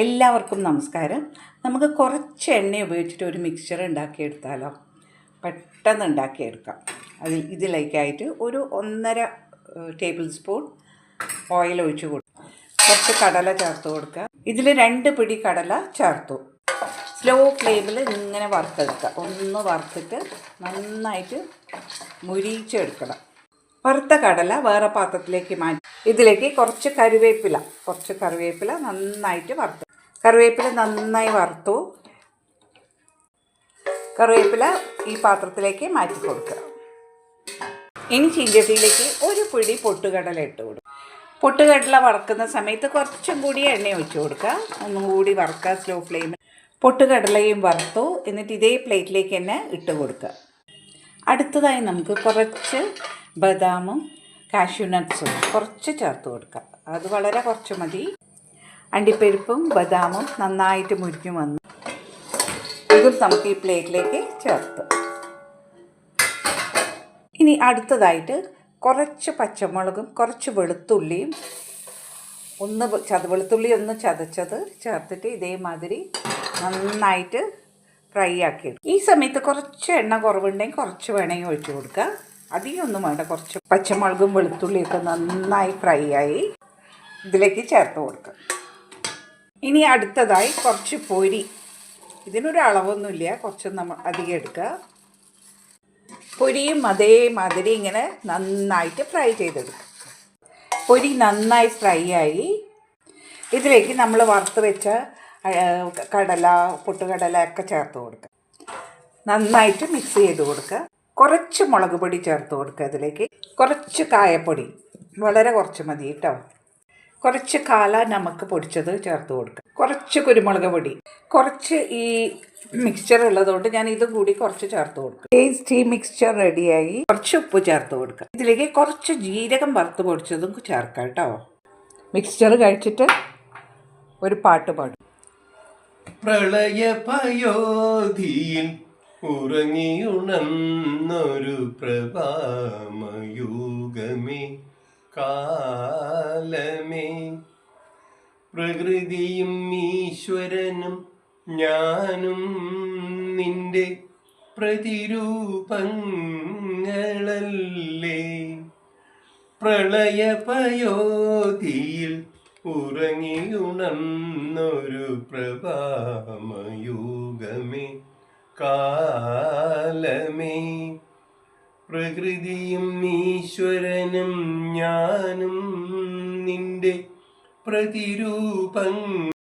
എല്ലാവർക്കും നമസ്കാരം. നമുക്ക് കുറച്ച് എണ്ണ ഉപയോഗിച്ചിട്ട് ഒരു മിക്സ്ചർ ഉണ്ടാക്കിയെടുത്താലോ? പെട്ടെന്ന് ഉണ്ടാക്കിയെടുക്കാം. ഇതിലേക്കായിട്ട് ഒരു 1.5 ടേബിൾ സ്പൂൺ ഓയിൽ ഒഴിച്ച് കൊടുക്കുക. കുറച്ച് കടല ചേർത്ത് കൊടുക്കുക. ഇതിൽ 2 പിടി കടല ചേർത്തു. സ്ലോ ഫ്ലെയിമിൽ ഇങ്ങനെ വറുത്തെടുക്കുക. ഒന്ന് വറുത്തിട്ട് നന്നായിട്ട് മുരിച്ചെടുക്കണം. വറുത്ത കടല വേറെ പാത്രത്തിലേക്ക് മാറ്റി ഇതിലേക്ക് കുറച്ച് കറിവേപ്പില നന്നായിട്ട് വറുത്തു. കറിവേപ്പില നന്നായി വറുത്തു. കറിവേപ്പില ഈ പാത്രത്തിലേക്ക് മാറ്റി കൊടുക്കുക. ഇനി ചീഞ്ചട്ടിയിലേക്ക് ഒരു പിടി പൊട്ടുകടല ഇട്ട് കൊടുക്കുക. പൊട്ടുകടല വറുക്കുന്ന സമയത്ത് കുറച്ചും കൂടി എണ്ണ ഒഴിച്ച് കൊടുക്കുക. ഒന്നും കൂടി വറുക്കുക സ്ലോ ഫ്ലെയിമിൽ. പൊട്ടുകടലയും വറുത്തു. എന്നിട്ട് ഇതേ പ്ലേറ്റിലേക്ക് തന്നെ ഇട്ട് കൊടുക്കുക. അടുത്തതായി നമുക്ക് കുറച്ച് ബദാമും കാഷ്യൂ നട്ട്സും കുറച്ച് ചേർത്ത് കൊടുക്കുക. അത് വളരെ കുറച്ച് മതി. അണ്ടിപ്പരിപ്പും ബദാമും നന്നായിട്ട് മുരിഞ്ഞു വന്നു. ഇതും നമുക്ക് ഈ പ്ലേറ്റിലേക്ക് ചേർത്ത്. ഇനി അടുത്തതായിട്ട് കുറച്ച് പച്ചമുളകും കുറച്ച് വെളുത്തുള്ളിയും വെളുത്തുള്ളി ഒന്ന് ചതച്ചത് ചേർത്തിട്ട് ഇതേമാതിരി നന്നായിട്ട് ഫ്രൈ ആക്കിയെടുക്കും. ഈ സമയത്ത് കുറച്ച് എണ്ണ കുറവുണ്ടെങ്കിൽ കുറച്ച് വേണമെങ്കിൽ ഒഴിച്ചു കൊടുക്കുക. അധികമൊന്നും വേണ്ട. കുറച്ച് പച്ചമുളകും വെളുത്തുള്ളിയൊക്കെ നന്നായി ഫ്രൈ ആയി ഇതിലേക്ക് ചേർത്ത് കൊടുക്കുക. ഇനി അടുത്തതായി കുറച്ച് പൊരി. ഇതിനൊരു അളവൊന്നുമില്ല, കുറച്ച് നമ്മൾ അധികം എടുക്കുക. പൊരിയും അതേമാതിരി ഇങ്ങനെ നന്നായിട്ട് ഫ്രൈ ചെയ്തെടുക്കുക. പൊരി നന്നായി ഫ്രൈ ആയി ഇതിലേക്ക് നമ്മൾ വറുത്ത് വെച്ച കടല പൊട്ടുകടല ഒക്കെ ചേർത്ത് കൊടുക്കുക. നന്നായിട്ട് മിക്സ് ചെയ്ത് കൊടുക്കുക. കുറച്ച് മുളക് പൊടി ചേർത്ത് കൊടുക്കുക. ഇതിലേക്ക് കുറച്ച് കായപ്പൊടി, വളരെ കുറച്ച് മതി കേട്ടോ. കുറച്ച് കാല നമക്ക് പൊടിച്ചത് ചേർത്ത് കൊടുക്കുക. കുറച്ച് കുരുമുളക് പൊടി. കുറച്ച് ഈ മിക്സ്ചർ ഉള്ളതുകൊണ്ട് ഞാൻ ഇതും കൂടി കുറച്ച് ചേർത്ത് കൊടുക്കുക. ടേസ്റ്റി മിക്സ്ചർ റെഡിയായി. കുറച്ച് ഉപ്പ് ചേർത്ത് കൊടുക്കുക. ഇതിലേക്ക് കുറച്ച് ജീരകം വറുത്ത് പൊടിച്ചതും ചേർക്കാം കേട്ടോ. മിക്സ്ചർ കഴിച്ചിട്ട് ഒരു പാട്ട് പാടും. പ്രളയപയോധിയിൽ ഉറങ്ങിയുണർന്നൊരു പ്രഭാമയൂകമേ കാലമേ, പ്രകൃതിയും ഈശ്വരനും ഞാനും നിന്റെ പ്രതിരൂപങ്ങളല്ലേ. പ്രളയപയോധിയിൽ ഉറങ്ങിയുണർന്നൊരു പ്രഭാമയൂകമേ കാലമേ, പ്രകൃതിയും ഈശ്വരനും ഞാനും നിന്റെ പ്രതിരൂപങ്ങൾ.